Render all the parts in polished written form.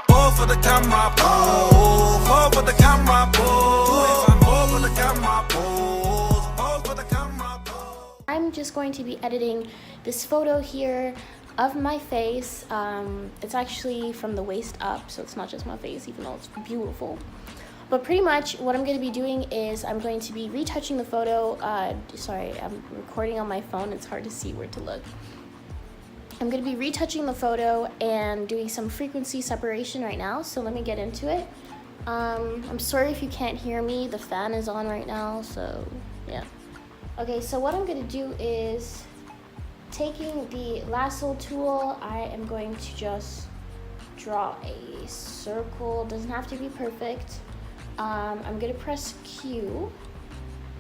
Pose for the camera, pose for the camera, pose for the camera, pose for the camera, pose. I'm just going to be editing this photo here of my face. It's actually from the waist up, so it's not just my face, even though it's beautiful. But pretty much what I'm going to be doing is I'm going to be retouching the photo. Sorry, I'm recording on my phone. It's hard to see where to look. I'm going to be retouching the photo and doing some frequency separation right now. So let me get into it. I'm sorry if you can't hear me. The fan is on right now, so yeah. Okay, so what I'm going to do is, taking the lasso tool, I am going to just draw a circle. Doesn't have to be perfect. I'm going to press Q,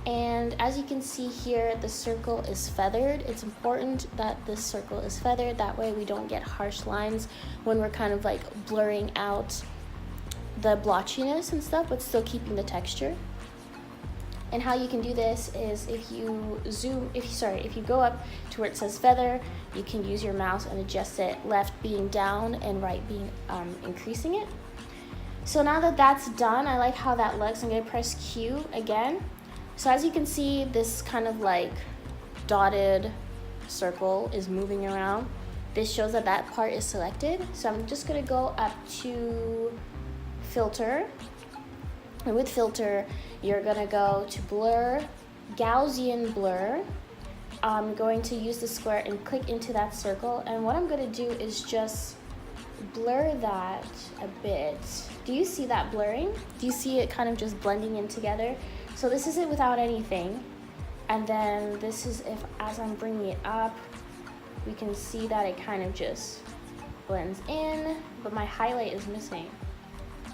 and as you can see here, the circle is feathered. It's important that this circle is feathered, that way we don't get harsh lines when we're kind of like blurring out the blotchiness and stuff, but still keeping the texture. And how you can do this is if you go up to where it says feather, you can use your mouse and adjust it, left being down and right being increasing it. So now that that's done, I like how that looks. I'm going to press Q again. So as you can see, this kind of like dotted circle is moving around. This shows that that part is selected. So I'm just going to go up to filter. And with filter, you're going to go to blur, Gaussian blur. I'm going to use the square and click into that circle. And what I'm going to do is just blur that a bit. Do you see that blurring? Do you see it kind of just blending in together? So this is it without anything. And then this is if, as I'm bringing it up, we can see that it kind of just blends in, but my highlight is missing.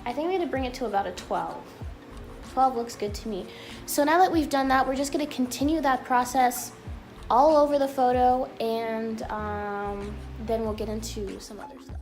I think we had to bring it to about a 12. 12 looks good to me. So now that we've done that, we're just gonna continue that process all over the photo, and then we'll get into some other stuff.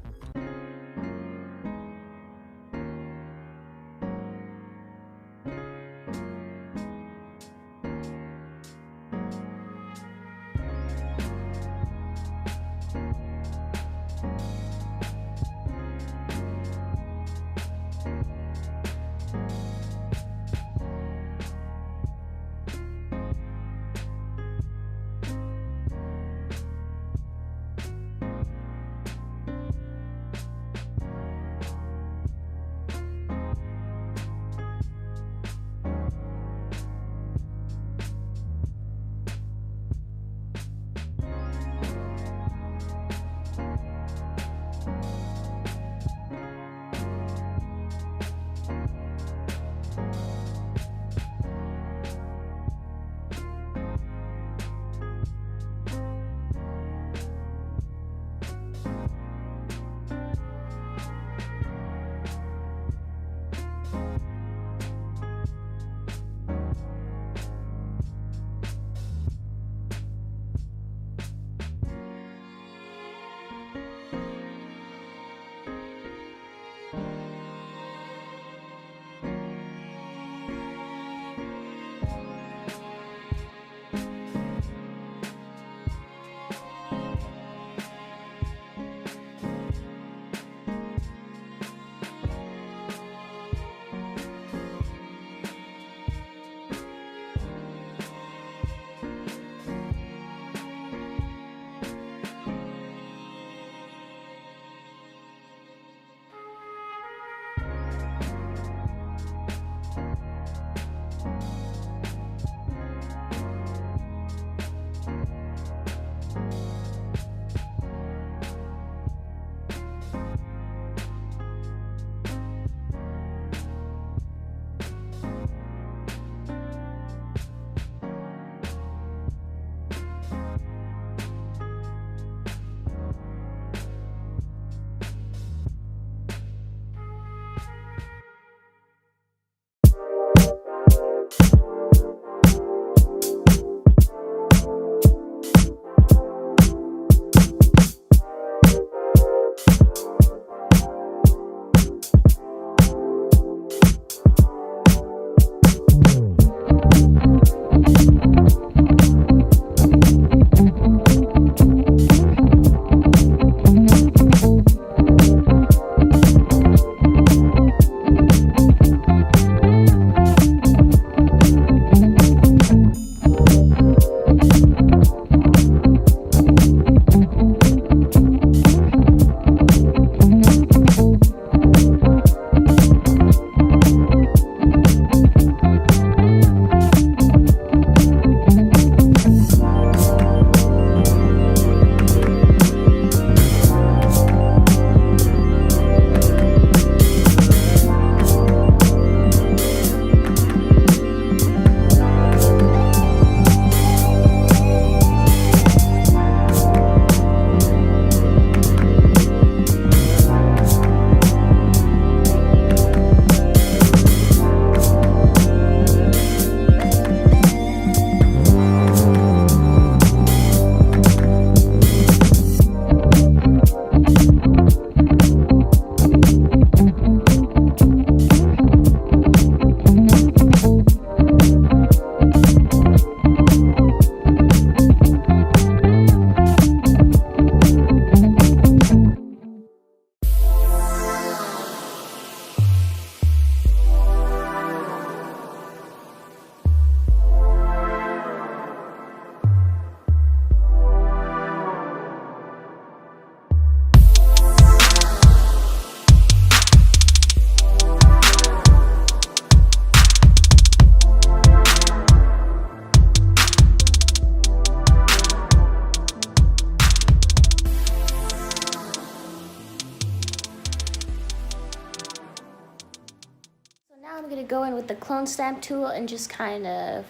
I'm gonna go in with the clone stamp tool and just kind of,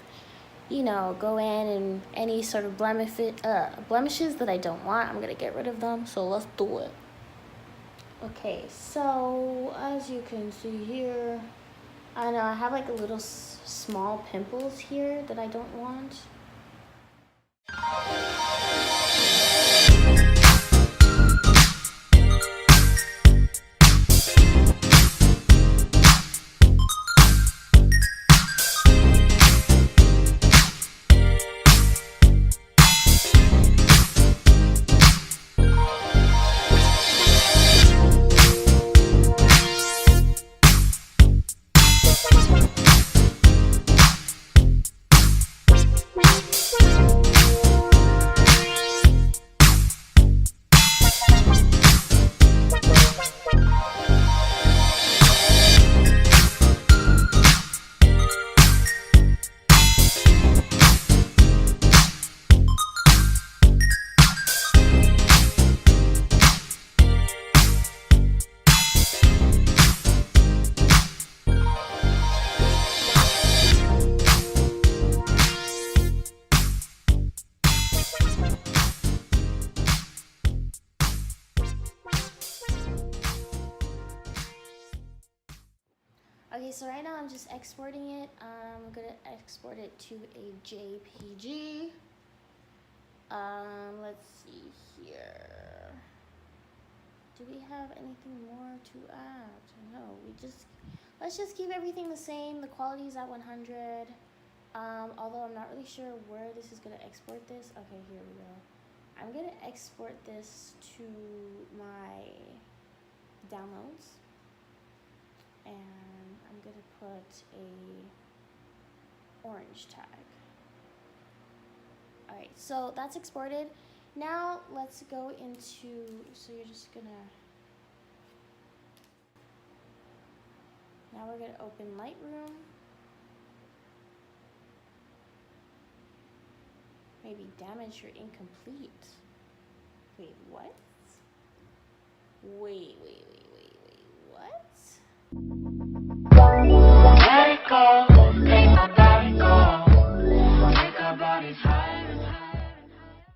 you know, go in and any sort of blemishes that I don't want, I'm gonna get rid of them. So let's do it. Okay, so as you can see here, I know I have like a little small pimples here that I don't want. Okay, so right now I'm just exporting it. I'm gonna export it to a JPG. Let's see here. Do we have anything more to add? No, let's just keep everything the same. The quality is at 100. Although I'm not really sure where this is gonna export this. Okay, here we go. I'm gonna export this to my downloads. And I'm gonna put a orange tag. All right, so that's exported. Now let's go into, so you're just gonna, now we're gonna open Lightroom. Maybe damage or incomplete. Wait, what? Wait, what?